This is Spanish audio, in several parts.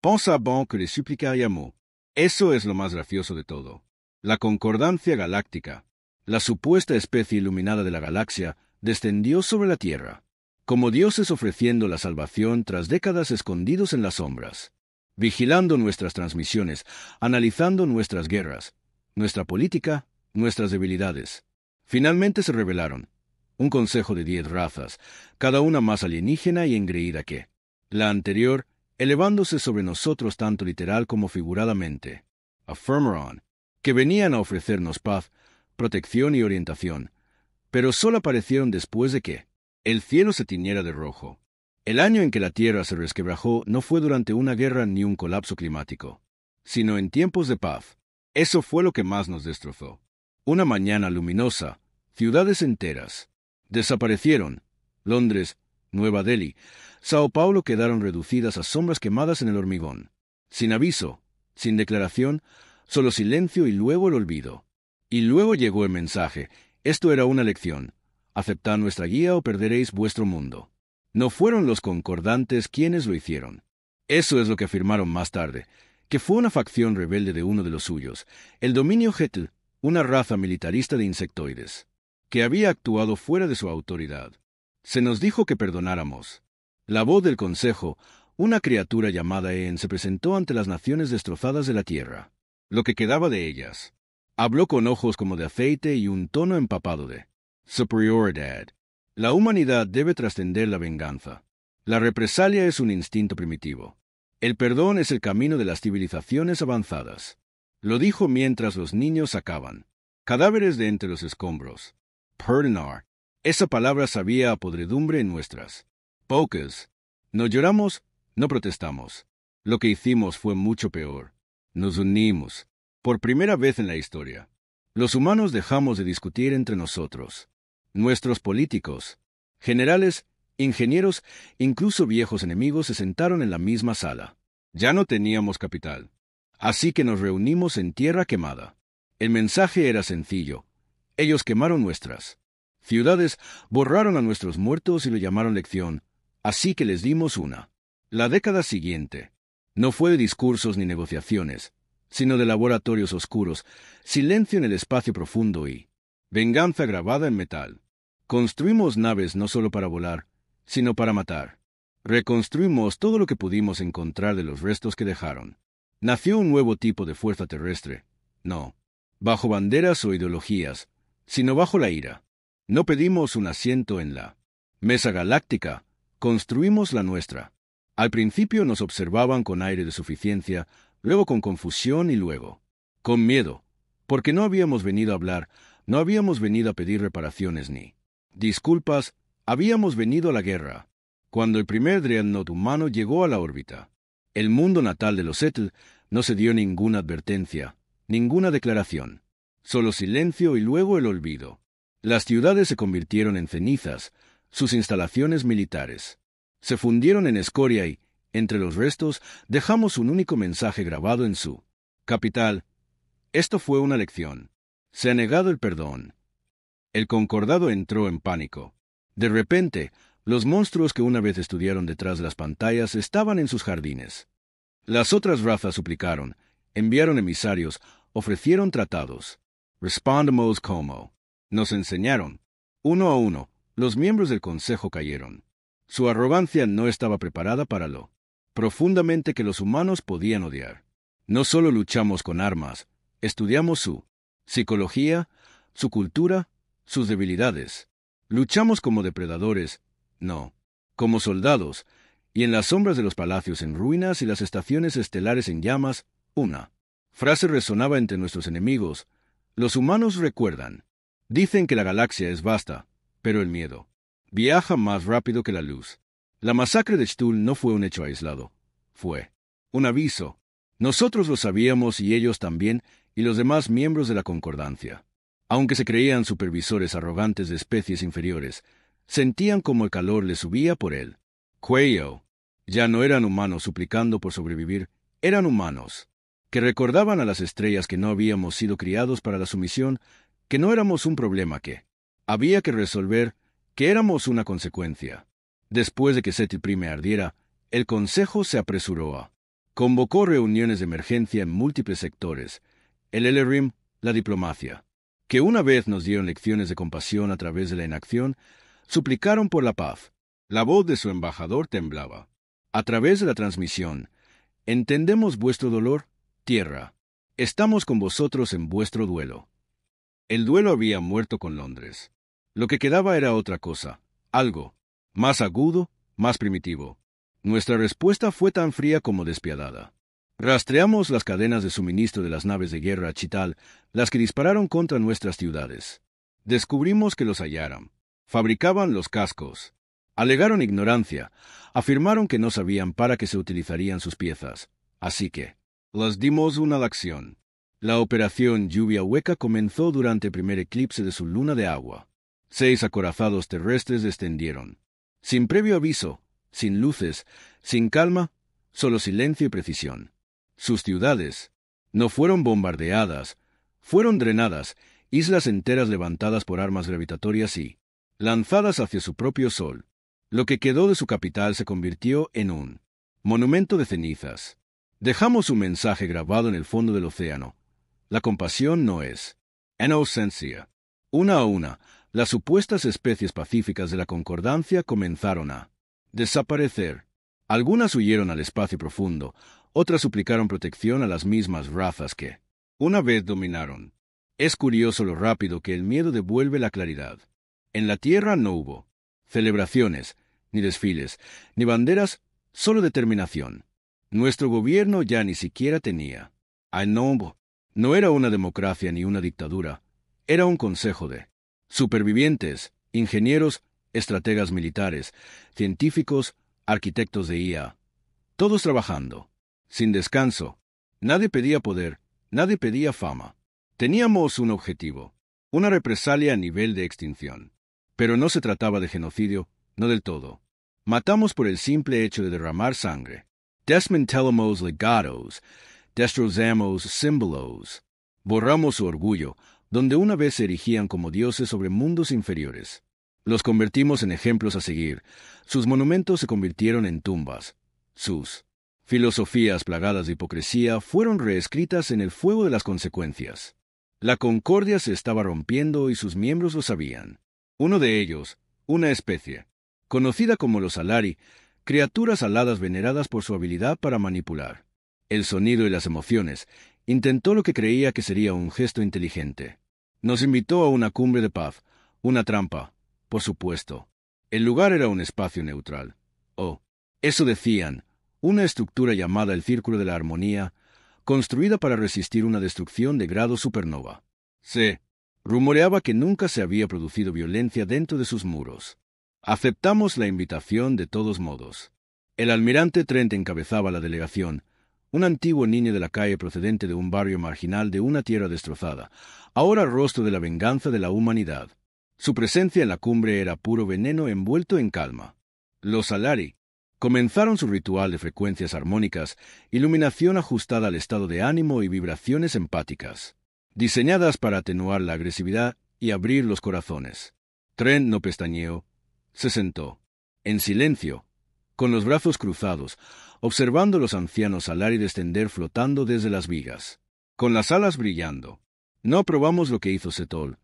Pensons que le supplicaríamos. Eso es lo más gracioso de todo. La concordancia galáctica, la supuesta especie iluminada de la galaxia, descendió sobre la Tierra, como dioses ofreciendo la salvación tras décadas escondidos en las sombras, vigilando nuestras transmisiones, analizando nuestras guerras, nuestra política, nuestras debilidades. Finalmente se rebelaron. Un consejo de 10 razas, cada una más alienígena y engreída que la anterior, elevándose sobre nosotros tanto literal como figuradamente. Affirmaron que venían a ofrecernos paz, protección y orientación, pero solo aparecieron después de que el cielo se tiñera de rojo. El año en que la Tierra se resquebrajó no fue durante una guerra ni un colapso climático, sino en tiempos de paz. Eso fue lo que más nos destrozó. Una mañana luminosa, ciudades enteras desaparecieron. Londres, Nueva Delhi, Sao Paulo quedaron reducidas a sombras quemadas en el hormigón. Sin aviso, sin declaración, solo silencio y luego el olvido. Y luego llegó el mensaje. Esto era una lección. Aceptad nuestra guía o perderéis vuestro mundo. No fueron los concordantes quienes lo hicieron. Eso es lo que afirmaron más tarde, que fue una facción rebelde de uno de los suyos, el dominio Hetl, una raza militarista de insectoides, que había actuado fuera de su autoridad. Se nos dijo que perdonáramos. La voz del Consejo, una criatura llamada En, se presentó ante las naciones destrozadas de la tierra, lo que quedaba de ellas. Habló con ojos como de aceite y un tono empapado de superioridad. La humanidad debe trascender la venganza. La represalia es un instinto primitivo. El perdón es el camino de las civilizaciones avanzadas. Lo dijo mientras los niños sacaban cadáveres de entre los escombros. Perdonar. Esa palabra sabía a podredumbre en nuestras bocas. No lloramos, no protestamos. Lo que hicimos fue mucho peor. Nos unimos. Por primera vez en la historia, los humanos dejamos de discutir entre nosotros. Nuestros políticos, generales, ingenieros, incluso viejos enemigos se sentaron en la misma sala. Ya no teníamos capital. Así que nos reunimos en tierra quemada. El mensaje era sencillo. Ellos quemaron nuestras ciudades, borraron a nuestros muertos y lo llamaron lección. Así que les dimos una. La década siguiente no fue de discursos ni negociaciones, sino de laboratorios oscuros, silencio en el espacio profundo y venganza grabada en metal. Construimos naves no solo para volar, sino para matar. Reconstruimos todo lo que pudimos encontrar de los restos que dejaron. Nació un nuevo tipo de fuerza terrestre, no bajo banderas o ideologías, sino bajo la ira. No pedimos un asiento en la mesa galáctica, construimos la nuestra. Al principio nos observaban con aire de suficiencia, luego con confusión y luego con miedo, porque no habíamos venido a hablar, no habíamos venido a pedir reparaciones ni disculpas, habíamos venido a la guerra. Cuando el primer dreadnought humano llegó a la órbita, el mundo natal de los Etl, no se dio ninguna advertencia, ninguna declaración, solo silencio y luego el olvido. Las ciudades se convirtieron en cenizas, sus instalaciones militares se fundieron en escoria y, entre los restos, dejamos un único mensaje grabado en su capital. Esto fue una lección. Se ha negado el perdón. El concordado entró en pánico. De repente, los monstruos que una vez estudiaron detrás de las pantallas estaban en sus jardines. Las otras razas suplicaron, enviaron emisarios, ofrecieron tratados. Respondamos como. Nos enseñaron. Uno a uno, los miembros del Consejo cayeron. Su arrogancia no estaba preparada para lo profundamente que los humanos podían odiar. No solo luchamos con armas, estudiamos su psicología, su cultura, sus debilidades. Luchamos como depredadores, no, como soldados, y en las sombras de los palacios en ruinas y las estaciones estelares en llamas, una frase resonaba entre nuestros enemigos. Los humanos recuerdan. Dicen que la galaxia es vasta, pero el miedo viaja más rápido que la luz. La masacre de Chtul no fue un hecho aislado. Fue un aviso. Nosotros lo sabíamos y ellos también, y los demás miembros de la concordancia. Aunque se creían supervisores arrogantes de especies inferiores, sentían como el calor les subía por el cuello. Ya no eran humanos suplicando por sobrevivir, eran humanos que recordaban a las estrellas que no habíamos sido criados para la sumisión, que no éramos un problema que había que resolver, que éramos una consecuencia. Después de que Seti Prime ardiera, el Consejo se apresuró a Convocó reuniones de emergencia en múltiples sectores, el LRIM, la diplomacia, que una vez nos dieron lecciones de compasión a través de la inacción, suplicaron por la paz. La voz de su embajador temblaba. A través de la transmisión, entendemos vuestro dolor, tierra. Estamos con vosotros en vuestro duelo. El duelo había muerto con Londres. Lo que quedaba era otra cosa, algo más agudo, más primitivo. Nuestra respuesta fue tan fría como despiadada. Rastreamos las cadenas de suministro de las naves de guerra Chital, las que dispararon contra nuestras ciudades. Descubrimos que los hallaron. Fabricaban los cascos. Alegaron ignorancia. Afirmaron que no sabían para qué se utilizarían sus piezas. Así que les dimos una lección. La operación Lluvia Hueca comenzó durante el primer eclipse de su luna de agua. 6 acorazados terrestres descendieron. Sin previo aviso, sin luces, sin calma, solo silencio y precisión. Sus ciudades no fueron bombardeadas, fueron drenadas, islas enteras levantadas por armas gravitatorias y lanzadas hacia su propio sol. Lo que quedó de su capital se convirtió en un monumento de cenizas. Dejamos un mensaje grabado en el fondo del océano. La compasión no es inocencia. Una a una, las supuestas especies pacíficas de la concordancia comenzaron a desaparecer. Algunas huyeron al espacio profundo, otras suplicaron protección a las mismas razas que una vez dominaron. Es curioso lo rápido que el miedo devuelve la claridad. En la Tierra no hubo celebraciones, ni desfiles, ni banderas, solo determinación. Nuestro gobierno ya ni siquiera tenía nombre. No era una democracia ni una dictadura, era un consejo de supervivientes, ingenieros, estrategas militares, científicos, arquitectos de IA. Todos trabajando, sin descanso. Nadie pedía poder, nadie pedía fama. Teníamos un objetivo, una represalia a nivel de extinción. Pero no se trataba de genocidio, no del todo. Matamos por el simple hecho de derramar sangre. Desmantelamos legados, destrozamos símbolos. Borramos su orgullo, donde una vez se erigían como dioses sobre mundos inferiores. Los convertimos en ejemplos a seguir. Sus monumentos se convirtieron en tumbas. Sus filosofías plagadas de hipocresía fueron reescritas en el fuego de las consecuencias. La concordia se estaba rompiendo y sus miembros lo sabían. Uno de ellos, una especie, conocida como los Alari, criaturas aladas veneradas por su habilidad para manipular el sonido y las emociones, intentó lo que creía que sería un gesto inteligente. Nos invitó a una cumbre de paz, una trampa, por supuesto. El lugar era un espacio neutral. Oh, eso decían, una estructura llamada el Círculo de la Armonía, construida para resistir una destrucción de grado supernova. Se rumoreaba que nunca se había producido violencia dentro de sus muros. Aceptamos la invitación de todos modos. El almirante Trent encabezaba la delegación, un antiguo niño de la calle procedente de un barrio marginal de una tierra destrozada, ahora rostro de la venganza de la humanidad. Su presencia en la cumbre era puro veneno envuelto en calma. Los Alari comenzaron su ritual de frecuencias armónicas, iluminación ajustada al estado de ánimo y vibraciones empáticas, diseñadas para atenuar la agresividad y abrir los corazones. Trent no pestañeó, se sentó, en silencio, con los brazos cruzados, observando a los ancianos Alari descender flotando desde las vigas, con las alas brillando. No aprobamos lo que hizo Setol,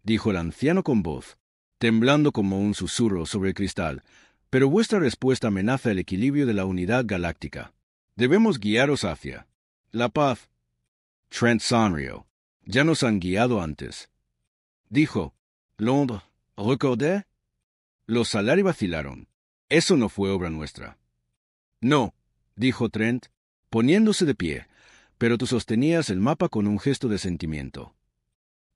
dijo el anciano con voz, temblando como un susurro sobre el cristal, pero vuestra respuesta amenaza el equilibrio de la unidad galáctica. Debemos guiaros hacia la paz. Trent sonrió. Ya nos han guiado antes. Dijo, Londres, ¿recordé? Los Alari vacilaron. Eso no fue obra nuestra. No, dijo Trent, poniéndose de pie, pero tú sostenías el mapa con un gesto de sentimiento.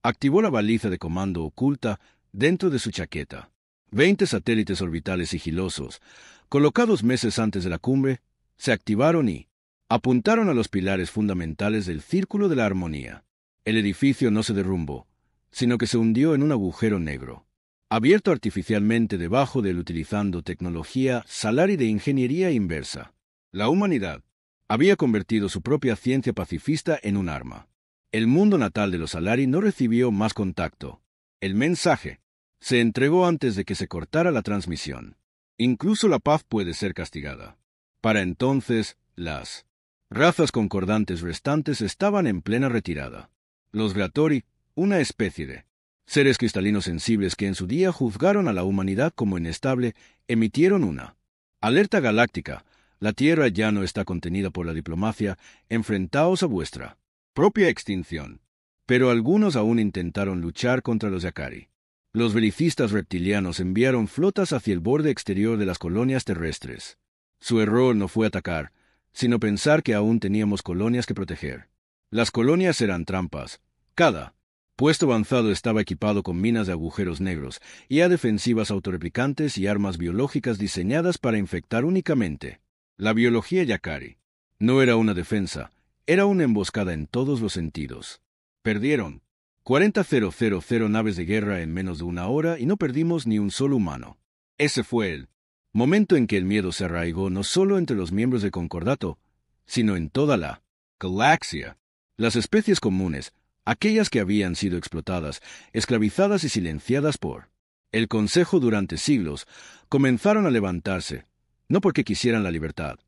Activó la baliza de comando oculta dentro de su chaqueta. 20 satélites orbitales sigilosos, colocados meses antes de la cumbre, se activaron y apuntaron a los pilares fundamentales del Círculo de la Armonía. El edificio no se derrumbó, sino que se hundió en un agujero negro, abierto artificialmente debajo de él utilizando tecnología Salari de ingeniería inversa. La humanidad había convertido su propia ciencia pacifista en un arma. El mundo natal de los Salari no recibió más contacto. El mensaje se entregó antes de que se cortara la transmisión. Incluso la paz puede ser castigada. Para entonces, las Razas concordantes restantes estaban en plena retirada. Los Gratori, una especie de seres cristalinos sensibles que en su día juzgaron a la humanidad como inestable, emitieron una alerta galáctica. La Tierra ya no está contenida por la diplomacia, enfrentaos a vuestra propia extinción. Pero algunos aún intentaron luchar contra los Yakari. Los belicistas reptilianos enviaron flotas hacia el borde exterior de las colonias terrestres. Su error no fue atacar, sino pensar que aún teníamos colonias que proteger. Las colonias eran trampas. Cada puesto avanzado estaba equipado con minas de agujeros negros, y a defensivas autorreplicantes y armas biológicas diseñadas para infectar únicamente. La biología Yakari no era una defensa, era una emboscada en todos los sentidos. Perdieron 40,000 naves de guerra en menos de una hora y no perdimos ni un solo humano. Ese fue el momento en que el miedo se arraigó no solo entre los miembros del Concordato, sino en toda la galaxia. Las especies comunes, aquellas que habían sido explotadas, esclavizadas y silenciadas por el Consejo durante siglos, comenzaron a levantarse, no porque quisieran la libertad,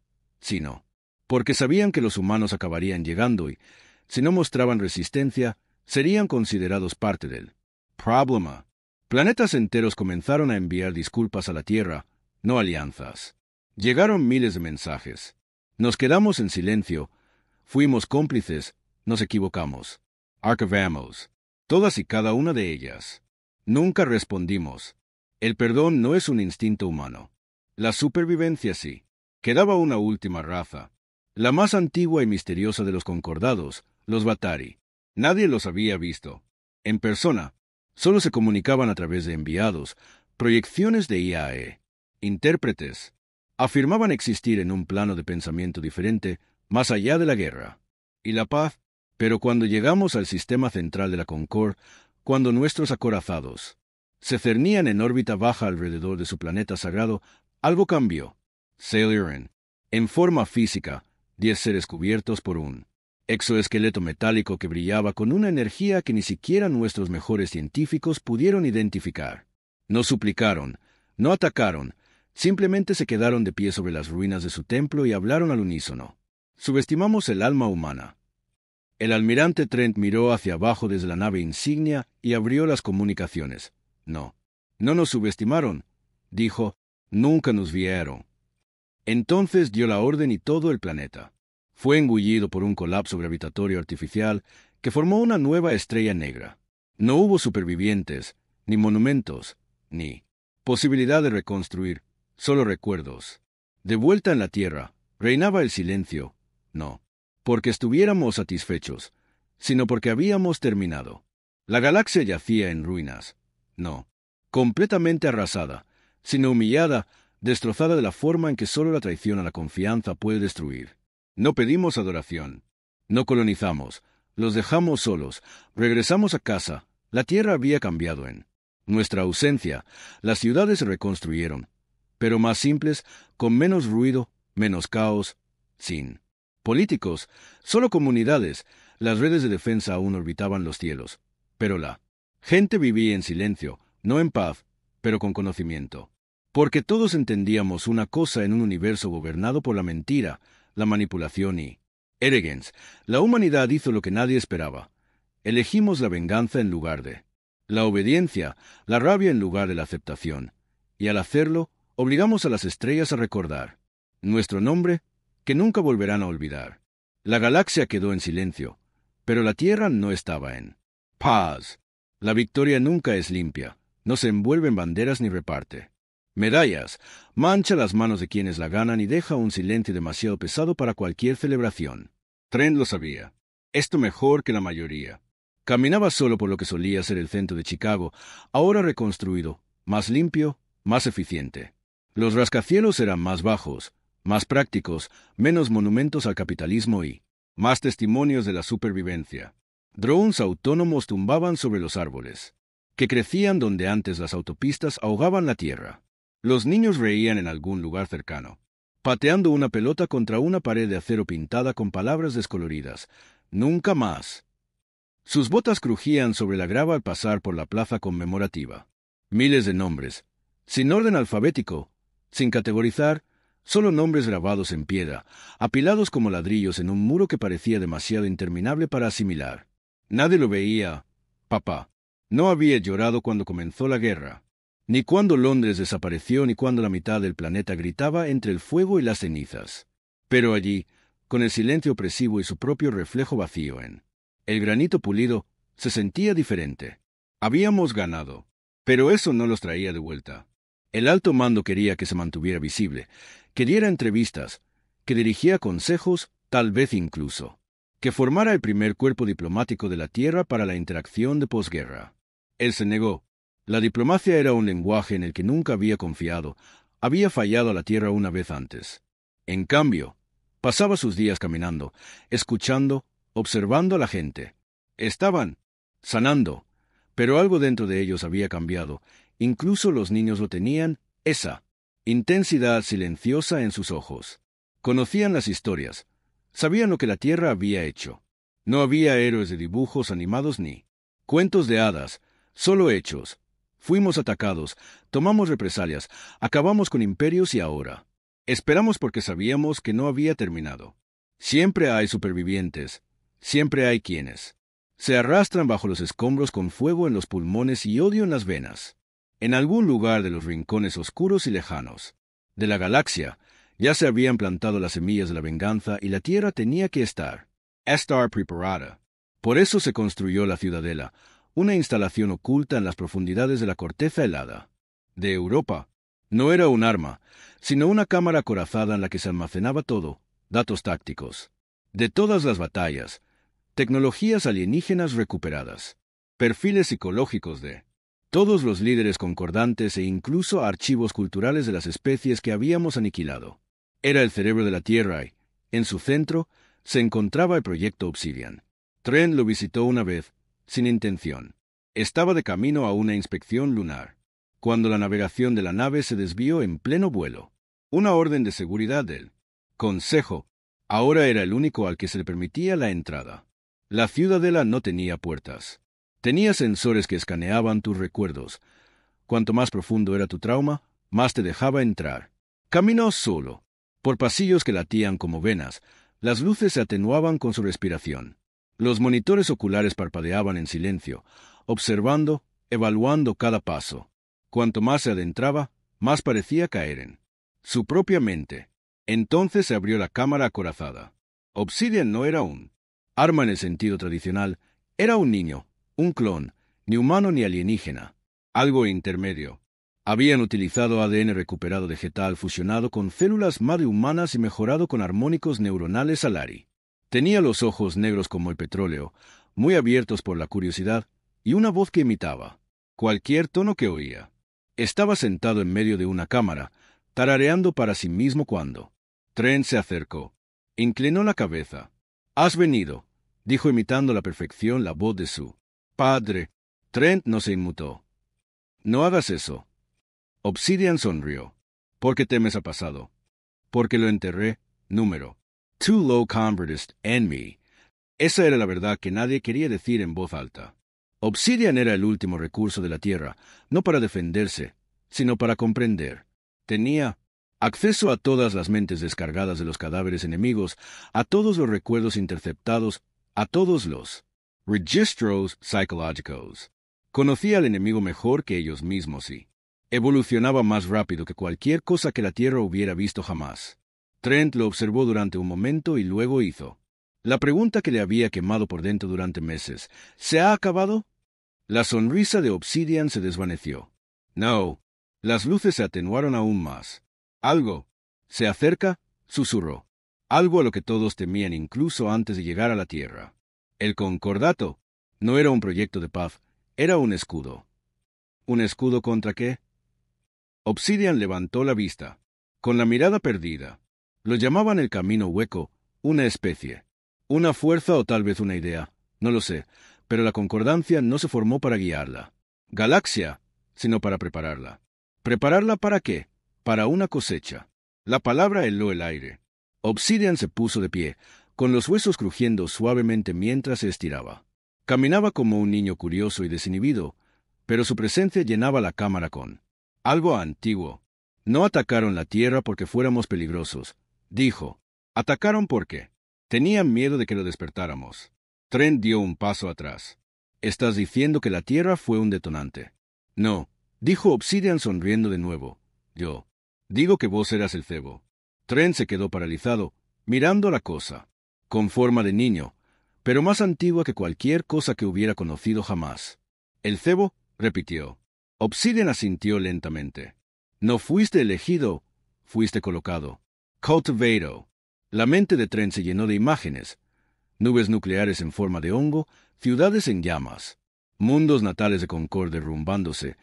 sino porque sabían que los humanos acabarían llegando y, si no mostraban resistencia, serían considerados parte del problema. Planetas enteros comenzaron a enviar disculpas a la Tierra, no alianzas. Llegaron miles de mensajes. Nos quedamos en silencio, fuimos cómplices, nos equivocamos. Archivamos todas y cada una de ellas. Nunca respondimos. El perdón no es un instinto humano. La supervivencia sí. Quedaba una última raza, la más antigua y misteriosa de los concordados, los Batari. Nadie los había visto en persona. Solo se comunicaban a través de enviados, proyecciones de IAE. Intérpretes afirmaban existir en un plano de pensamiento diferente, más allá de la guerra y la paz. Pero cuando llegamos al sistema central de la Concord, cuando nuestros acorazados se cernían en órbita baja alrededor de su planeta sagrado, algo cambió. Sailor, en forma física, 10 seres cubiertos por un exoesqueleto metálico que brillaba con una energía que ni siquiera nuestros mejores científicos pudieron identificar. No suplicaron, no atacaron, simplemente se quedaron de pie sobre las ruinas de su templo y hablaron al unísono. Subestimamos el alma humana. El almirante Trent miró hacia abajo desde la nave insignia y abrió las comunicaciones. No nos subestimaron, dijo, nunca nos vieron. Entonces dio la orden y todo el planeta fue engullido por un colapso gravitatorio artificial que formó una nueva estrella negra. No hubo supervivientes, ni monumentos, ni posibilidad de reconstruir, solo recuerdos. De vuelta en la Tierra, reinaba el silencio, no porque estuviéramos satisfechos, sino porque habíamos terminado. La galaxia yacía en ruinas, no completamente arrasada, sino humillada, destrozada de la forma en que solo la traición a la confianza puede destruir. No pedimos adoración, no colonizamos, los dejamos solos, regresamos a casa. La Tierra había cambiado en nuestra ausencia, las ciudades se reconstruyeron, pero más simples, con menos ruido, menos caos, sin políticos, solo comunidades. Las redes de defensa aún orbitaban los cielos, pero la gente vivía en silencio, no en paz, pero con conocimiento. Porque todos entendíamos una cosa en un universo gobernado por la mentira, la manipulación y arrogancia. La humanidad hizo lo que nadie esperaba. Elegimos la venganza en lugar de la obediencia, la rabia en lugar de la aceptación. Y al hacerlo, obligamos a las estrellas a recordar nuestro nombre, que nunca volverán a olvidar. La galaxia quedó en silencio, pero la Tierra no estaba en paz. La victoria nunca es limpia, no se envuelve en banderas ni reparte medallas, mancha las manos de quienes la ganan y deja un silencio demasiado pesado para cualquier celebración. Trent lo sabía. Esto mejor que la mayoría. Caminaba solo por lo que solía ser el centro de Chicago, ahora reconstruido, más limpio, más eficiente. Los rascacielos eran más bajos, más prácticos, menos monumentos al capitalismo y más testimonios de la supervivencia. Drones autónomos tumbaban sobre los árboles, que crecían donde antes las autopistas ahogaban la tierra. Los niños reían en algún lugar cercano, pateando una pelota contra una pared de acero pintada con palabras descoloridas. Nunca más. Sus botas crujían sobre la grava al pasar por la plaza conmemorativa. Miles de nombres, sin orden alfabético, sin categorizar, Solo nombres grabados en piedra, apilados como ladrillos en un muro que parecía demasiado interminable para asimilar. Nadie lo veía, papá. No había llorado cuando comenzó la guerra, ni cuando Londres desapareció, ni cuando la mitad del planeta gritaba entre el fuego y las cenizas. Pero allí, con el silencio opresivo y su propio reflejo vacío en el granito pulido, se sentía diferente. Habíamos ganado, pero eso no los traía de vuelta. El alto mando quería que se mantuviera visible, que diera entrevistas, que dirigiera consejos, tal vez incluso que formara el primer cuerpo diplomático de la Tierra para la interacción de posguerra. Él se negó. La diplomacia era un lenguaje en el que nunca había confiado, había fallado a la Tierra una vez antes. En cambio, pasaba sus días caminando, escuchando, observando a la gente. Estaban sanando, pero algo dentro de ellos había cambiado. Incluso los niños lo tenían, esa intensidad silenciosa en sus ojos. Conocían las historias, sabían lo que la Tierra había hecho. No había héroes de dibujos animados ni cuentos de hadas, solo hechos. Fuimos atacados, tomamos represalias, acabamos con imperios y ahora esperamos porque sabíamos que no había terminado. Siempre hay supervivientes, siempre hay quienes se arrastran bajo los escombros con fuego en los pulmones y odio en las venas. En algún lugar de los rincones oscuros y lejanos de la galaxia ya se habían plantado las semillas de la venganza y la Tierra tenía que estar preparada. Por eso se construyó la Ciudadela, una instalación oculta en las profundidades de la corteza helada de Europa. No era un arma, sino una cámara acorazada en la que se almacenaba todo, datos tácticos de todas las batallas, tecnologías alienígenas recuperadas, perfiles psicológicos de todos los líderes concordantes e incluso archivos culturales de las especies que habíamos aniquilado. Era el cerebro de la Tierra y, en su centro, se encontraba el proyecto Obsidian. Trent lo visitó una vez, sin intención. Estaba de camino a una inspección lunar, cuando la navegación de la nave se desvió en pleno vuelo. Una orden de seguridad del Consejo ahora era el único al que se le permitía la entrada. La Ciudadela no tenía puertas. Tenía sensores que escaneaban tus recuerdos. Cuanto más profundo era tu trauma, más te dejaba entrar. Caminó solo, por pasillos que latían como venas. Las luces se atenuaban con su respiración. Los monitores oculares parpadeaban en silencio, observando, evaluando cada paso. Cuanto más se adentraba, más parecía caer en su propia mente. Entonces se abrió la cámara acorazada. Obsidian no era un arma en el sentido tradicional, era un niño, un clon, ni humano ni alienígena, algo intermedio. Habían utilizado ADN recuperado vegetal fusionado con células madre humanas y mejorado con armónicos neuronales Alari. Tenía los ojos negros como el petróleo, muy abiertos por la curiosidad, y una voz que imitaba cualquier tono que oía. Estaba sentado en medio de una cámara, tarareando para sí mismo cuando Trent se acercó. Inclinó la cabeza. «Has venido», dijo imitando a la perfección la voz de su padre. Trent no se inmutó. «No hagas eso». Obsidian sonrió. «¿Por qué temes a pasado?» «Porque lo enterré. Número. Too low convertist and me». Esa era la verdad que nadie quería decir en voz alta. Obsidian era el último recurso de la Tierra, no para defenderse, sino para comprender. Tenía acceso a todas las mentes descargadas de los cadáveres enemigos, a todos los recuerdos interceptados, a todos los registros psicológicos. Conocía al enemigo mejor que ellos mismos y evolucionaba más rápido que cualquier cosa que la Tierra hubiera visto jamás. Trent lo observó durante un momento y luego hizo la pregunta que le había quemado por dentro durante meses. ¿Se ha acabado? La sonrisa de Obsidian se desvaneció. No. Las luces se atenuaron aún más. Algo se acerca, susurró. Algo a lo que todos temían incluso antes de llegar a la Tierra. El concordato no era un proyecto de paz, era un escudo. ¿Un escudo contra qué? Obsidian levantó la vista, con la mirada perdida. Lo llamaban el camino hueco, una especie, una fuerza o tal vez una idea, no lo sé, pero la concordancia no se formó para guiarla. Galaxia, sino para prepararla. ¿Prepararla para qué? Para una cosecha. La palabra heló el aire. Obsidian se puso de pie, con los huesos crujiendo suavemente mientras se estiraba. Caminaba como un niño curioso y desinhibido, pero su presencia llenaba la cámara con algo antiguo, No atacaron la Tierra porque fuéramos peligrosos, dijo. Atacaron porque tenían miedo de que lo despertáramos. Trent dio un paso atrás. Estás diciendo que la Tierra fue un detonante. No, dijo Obsidian sonriendo de nuevo. Yo digo que vos eras el cebo. Trent se quedó paralizado, mirando la cosa, con forma de niño, pero más antigua que cualquier cosa que hubiera conocido jamás. ¿El cebo? Repitió. Obsidian asintió lentamente. No fuiste elegido, fuiste colocado. Cultivato. La mente de Trent se llenó de imágenes. Nubes nucleares en forma de hongo, ciudades en llamas, mundos natales de Concord derrumbándose,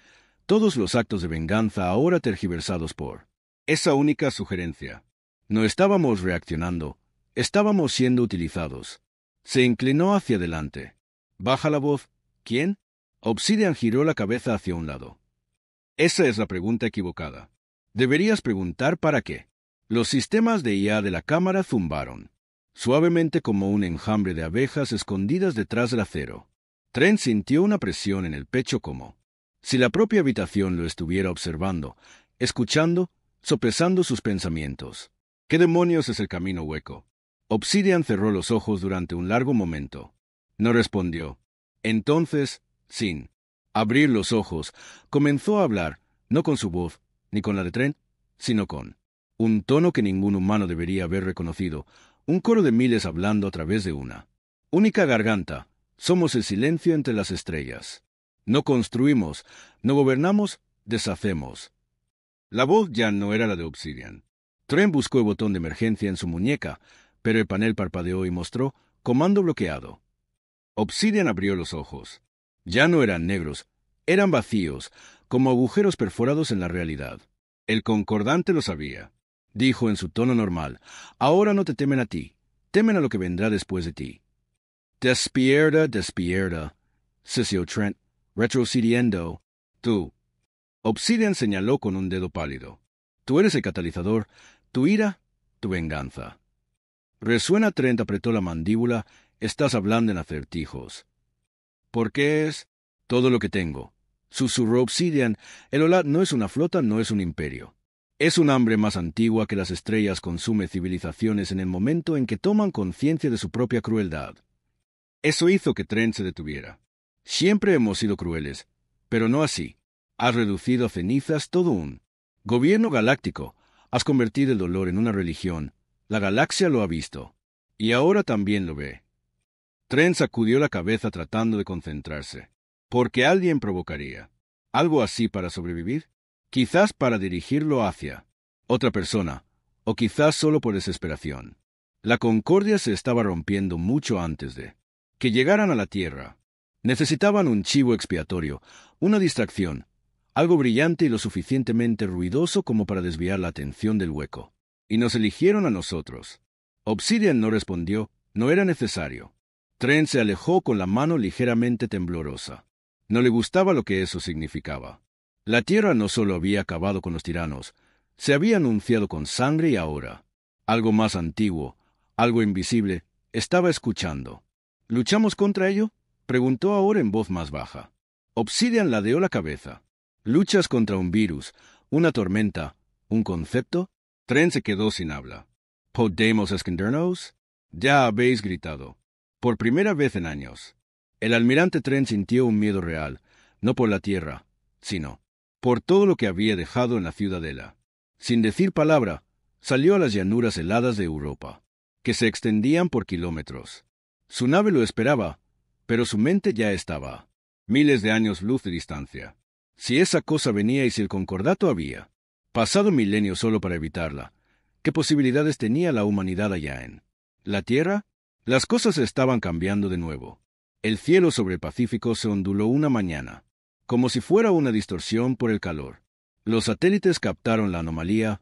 todos los actos de venganza ahora tergiversados por esa única sugerencia. No estábamos reaccionando, estábamos siendo utilizados. Se inclinó hacia adelante. Baja la voz. ¿Quién? Obsidian giró la cabeza hacia un lado. Esa es la pregunta equivocada. Deberías preguntar para qué. Los sistemas de IA de la cámara zumbaron, suavemente como un enjambre de abejas escondidas detrás del acero. Trent sintió una presión en el pecho como si la propia habitación lo estuviera observando, escuchando, sopesando sus pensamientos. ¿Qué demonios es el camino hueco? Obsidian cerró los ojos durante un largo momento. No respondió. Entonces, sin abrir los ojos, comenzó a hablar, no con su voz, ni con la de Trent, sino con un tono que ningún humano debería haber reconocido, un coro de miles hablando a través de una única garganta. Somos el silencio entre las estrellas. No construimos, no gobernamos, deshacemos. La voz ya no era la de Obsidian. Trent buscó el botón de emergencia en su muñeca, pero el panel parpadeó y mostró comando bloqueado. Obsidian abrió los ojos. Ya no eran negros, eran vacíos, como agujeros perforados en la realidad. El concordante lo sabía. Dijo en su tono normal, ahora no te temen a ti, temen a lo que vendrá después de ti. Despierta, despierta, sesió Trent, retrocediendo. Tú. Obsidian señaló con un dedo pálido. Tú eres el catalizador, tu ira, tu venganza. Resuena. Trent apretó la mandíbula, estás hablando en acertijos. ¿Por qué es? Todo lo que tengo. Susurró Obsidian, el Olat no es una flota, no es un imperio. Es un hambre más antigua que las estrellas consume civilizaciones en el momento en que toman conciencia de su propia crueldad. Eso hizo que Trent se detuviera. Siempre hemos sido crueles, pero no así. Has reducido a cenizas todo un gobierno galáctico. Has convertido el dolor en una religión. La galaxia lo ha visto. Y ahora también lo ve. Trent sacudió la cabeza tratando de concentrarse. ¿Porque alguien provocaría algo así para sobrevivir? Quizás para dirigirlo hacia otra persona, o quizás solo por desesperación. La concordia se estaba rompiendo mucho antes de que llegaran a la Tierra. Necesitaban un chivo expiatorio, una distracción, algo brillante y lo suficientemente ruidoso como para desviar la atención del hueco. Y nos eligieron a nosotros. Obsidian no respondió, no era necesario. Trent se alejó con la mano ligeramente temblorosa. No le gustaba lo que eso significaba. La Tierra no solo había acabado con los tiranos, se había anunciado con sangre y ahora algo más antiguo, algo invisible, estaba escuchando. ¿Luchamos contra ello? Preguntó ahora en voz más baja. Obsidian ladeó la cabeza. ¿Luchas contra un virus, una tormenta, un concepto? Trent se quedó sin habla. ¿Podemos escondernos? Ya habéis gritado. Por primera vez en años. El almirante Trent sintió un miedo real, no por la Tierra, sino por todo lo que había dejado en la ciudadela. Sin decir palabra, salió a las llanuras heladas de Europa, que se extendían por kilómetros. Su nave lo esperaba, pero su mente ya estaba miles de años luz de distancia. Si esa cosa venía y si el concordato había pasado milenios solo para evitarla, ¿qué posibilidades tenía la humanidad allá en la Tierra? Las cosas estaban cambiando de nuevo. El cielo sobre el Pacífico se onduló una mañana, como si fuera una distorsión por el calor. Los satélites captaron la anomalía,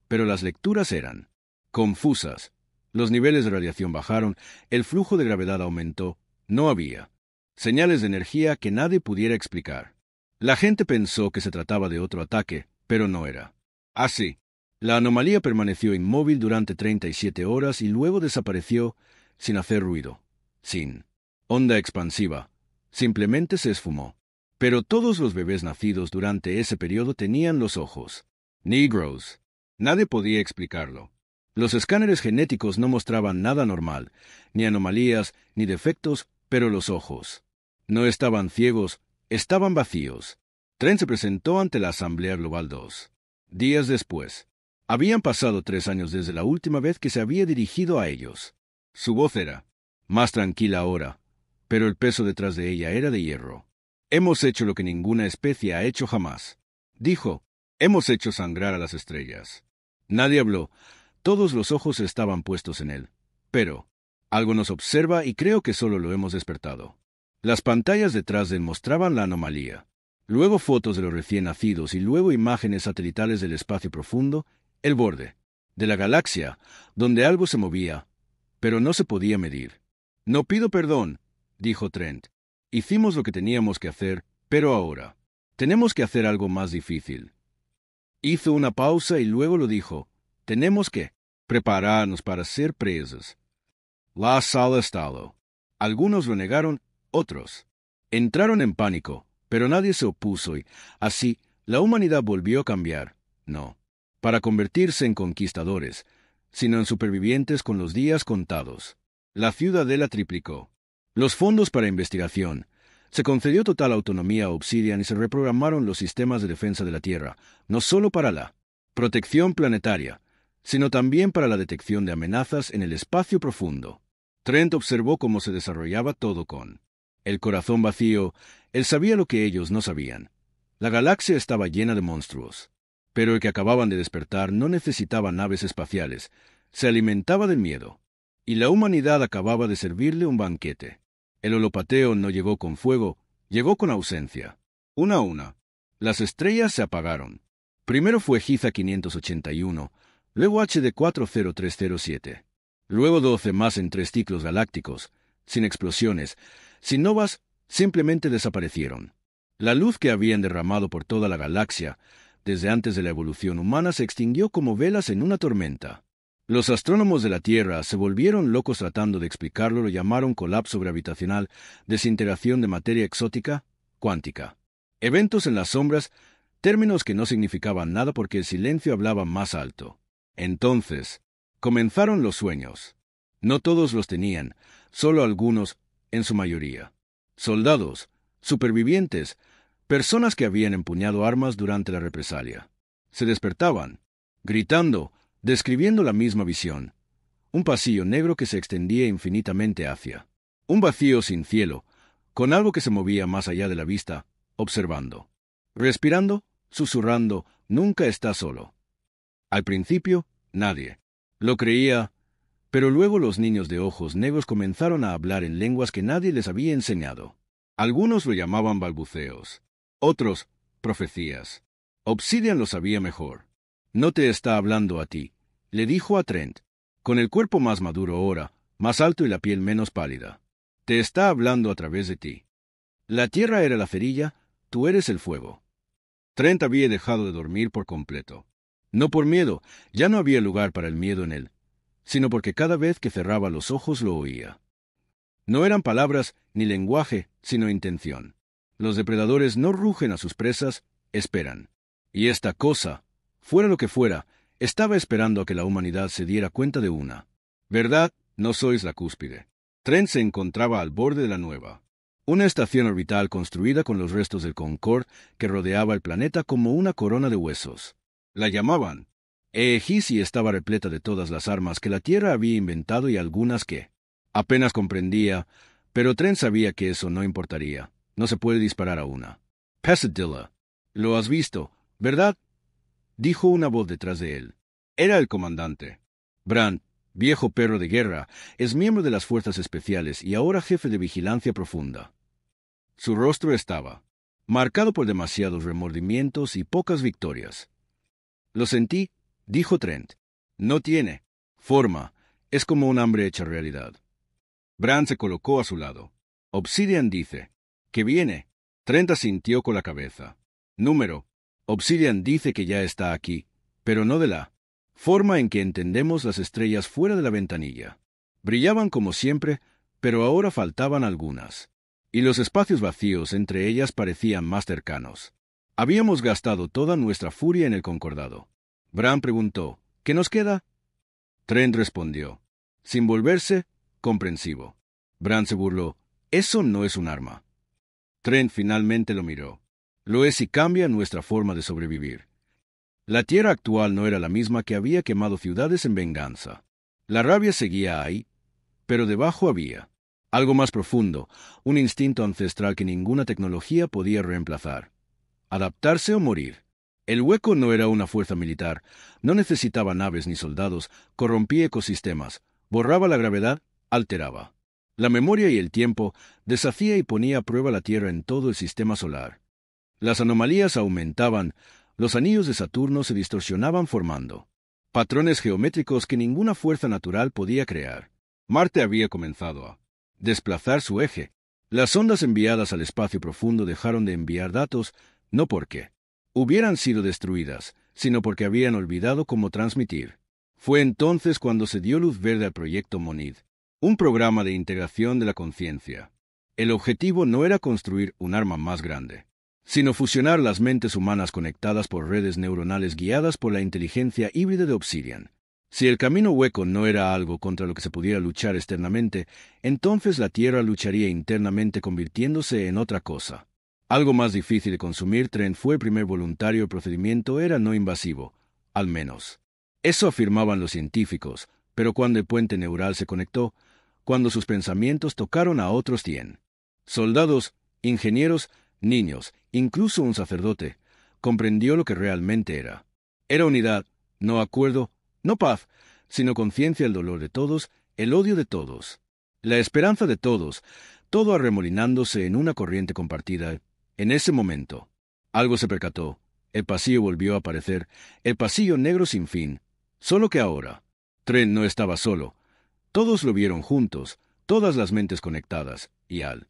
pero las lecturas eran confusas. Los niveles de radiación bajaron, el flujo de gravedad aumentó, no había señales de energía que nadie pudiera explicar. La gente pensó que se trataba de otro ataque, pero no era así. La anomalía permaneció inmóvil durante 37 horas y luego desapareció sin hacer ruido, sin onda expansiva. Simplemente se esfumó. Pero todos los bebés nacidos durante ese periodo tenían los ojos Negros. Nadie podía explicarlo. Los escáneres genéticos no mostraban nada normal, ni anomalías, ni defectos, pero los ojos no estaban ciegos, estaban vacíos. Trent se presentó ante la Asamblea Global 2. Días después. Habían pasado 3 años desde la última vez que se había dirigido a ellos. Su voz era más tranquila ahora, pero el peso detrás de ella era de hierro. Hemos hecho lo que ninguna especie ha hecho jamás. Dijo, hemos hecho sangrar a las estrellas. Nadie habló, todos los ojos estaban puestos en él. Pero algo nos observa y creo que solo lo hemos despertado. Las pantallas detrás de él mostraban la anomalía. Luego fotos de los recién nacidos y luego imágenes satelitales del espacio profundo, el borde de la galaxia, donde algo se movía, pero no se podía medir. No pido perdón, dijo Trent. Hicimos lo que teníamos que hacer, pero ahora tenemos que hacer algo más difícil. Hizo una pausa y luego lo dijo. Tenemos que prepararnos para ser presos. La sala estalló. Algunos lo negaron, otros entraron en pánico, pero nadie se opuso y, así, la humanidad volvió a cambiar. No para convertirse en conquistadores, sino en supervivientes con los días contados. La ciudadela triplicó los fondos para investigación. Se concedió total autonomía a Obsidian y se reprogramaron los sistemas de defensa de la Tierra, no solo para la protección planetaria, sino también para la detección de amenazas en el espacio profundo. Trent observó cómo se desarrollaba todo con el corazón vacío. Él sabía lo que ellos no sabían. La galaxia estaba llena de monstruos. Pero el que acababan de despertar no necesitaba naves espaciales, se alimentaba del miedo. Y la humanidad acababa de servirle un banquete. El holopateo no llegó con fuego, llegó con ausencia. Una a una. Las estrellas se apagaron. Primero fue Giza 581, luego HD 40307. Luego 12 más en 3 ciclos galácticos, sin explosiones, sin novas, simplemente desaparecieron. La luz que habían derramado por toda la galaxia, desde antes de la evolución humana, se extinguió como velas en una tormenta. Los astrónomos de la Tierra se volvieron locos tratando de explicarlo, lo llamaron colapso gravitacional, desintegración de materia exótica, cuántica. Eventos en las sombras, términos que no significaban nada porque el silencio hablaba más alto. Entonces, comenzaron los sueños. No todos los tenían, solo algunos, en su mayoría. Soldados, supervivientes, personas que habían empuñado armas durante la represalia. Se despertaban, gritando, describiendo la misma visión. Un pasillo negro que se extendía infinitamente hacia un vacío sin cielo, con algo que se movía más allá de la vista, observando. Respirando, susurrando, nunca está solo. Al principio, nadie lo creía, pero luego los niños de ojos negros comenzaron a hablar en lenguas que nadie les había enseñado. Algunos lo llamaban balbuceos, otros, profecías. Obsidian lo sabía mejor. No te está hablando a ti, le dijo a Trent, con el cuerpo más maduro ahora, más alto y la piel menos pálida. Te está hablando a través de ti. La tierra era la cerilla, tú eres el fuego. Trent había dejado de dormir por completo. No por miedo, ya no había lugar para el miedo en él, sino porque cada vez que cerraba los ojos lo oía. No eran palabras ni lenguaje, sino intención. Los depredadores no rugen a sus presas, esperan. Y esta cosa, fuera lo que fuera, estaba esperando a que la humanidad se diera cuenta de una. ¿Verdad? No sois la cúspide. Trent se encontraba al borde de la nueva. Una estación orbital construida con los restos del Concorde que rodeaba el planeta como una corona de huesos. La llamaban Aegis y estaba repleta de todas las armas que la Tierra había inventado y algunas que apenas comprendía, pero Trent sabía que eso no importaría. No se puede disparar a una. Pesadilla. Lo has visto, ¿verdad? Dijo una voz detrás de él. Era el comandante. Brand, viejo perro de guerra, es miembro de las fuerzas especiales y ahora jefe de vigilancia profunda. Su rostro estaba marcado por demasiados remordimientos y pocas victorias. Lo sentí, dijo Trent. No tiene forma, es como un hambre hecha realidad. Brand se colocó a su lado. Obsidian dice que viene. Trent asintió con la cabeza. Número. Obsidian dice que ya está aquí, pero no de la forma en que entendemos las estrellas fuera de la ventanilla. Brillaban como siempre, pero ahora faltaban algunas. Y los espacios vacíos entre ellas parecían más cercanos. Habíamos gastado toda nuestra furia en el concordado. Bran preguntó, ¿qué nos queda? Trent respondió, sin volverse, comprensivo. Bran se burló, eso no es un arma. Trent finalmente lo miró. Lo es y cambia nuestra forma de sobrevivir. La tierra actual no era la misma que había quemado ciudades en venganza. La rabia seguía ahí, pero debajo había algo más profundo, un instinto ancestral que ninguna tecnología podía reemplazar. Adaptarse o morir. El hueco no era una fuerza militar, no necesitaba naves ni soldados, corrompía ecosistemas, borraba la gravedad, alteraba la memoria y el tiempo, deshacía y ponía a prueba la Tierra en todo el sistema solar. Las anomalías aumentaban, los anillos de Saturno se distorsionaban formando patrones geométricos que ninguna fuerza natural podía crear. Marte había comenzado a desplazar su eje. Las ondas enviadas al espacio profundo dejaron de enviar datos, no porque hubieran sido destruidas, sino porque habían olvidado cómo transmitir. Fue entonces cuando se dio luz verde al proyecto Monid, un programa de integración de la conciencia. El objetivo no era construir un arma más grande, sino fusionar las mentes humanas conectadas por redes neuronales guiadas por la inteligencia híbrida de Obsidian. Si el camino hueco no era algo contra lo que se pudiera luchar externamente, entonces la Tierra lucharía internamente convirtiéndose en otra cosa. Algo más difícil de consumir. Trent fue el primer voluntario. El procedimiento era no invasivo, al menos eso afirmaban los científicos, pero cuando el puente neural se conectó, cuando sus pensamientos tocaron a otros 100 soldados, ingenieros, niños, incluso un sacerdote, comprendió lo que realmente era. Era unidad, no acuerdo, no paz, sino conciencia, el dolor de todos, el odio de todos, la esperanza de todos, todo arremolinándose en una corriente compartida. En ese momento, algo se percató. El pasillo volvió a aparecer, el pasillo negro sin fin. Solo que ahora, Trent no estaba solo. Todos lo vieron juntos, todas las mentes conectadas, y al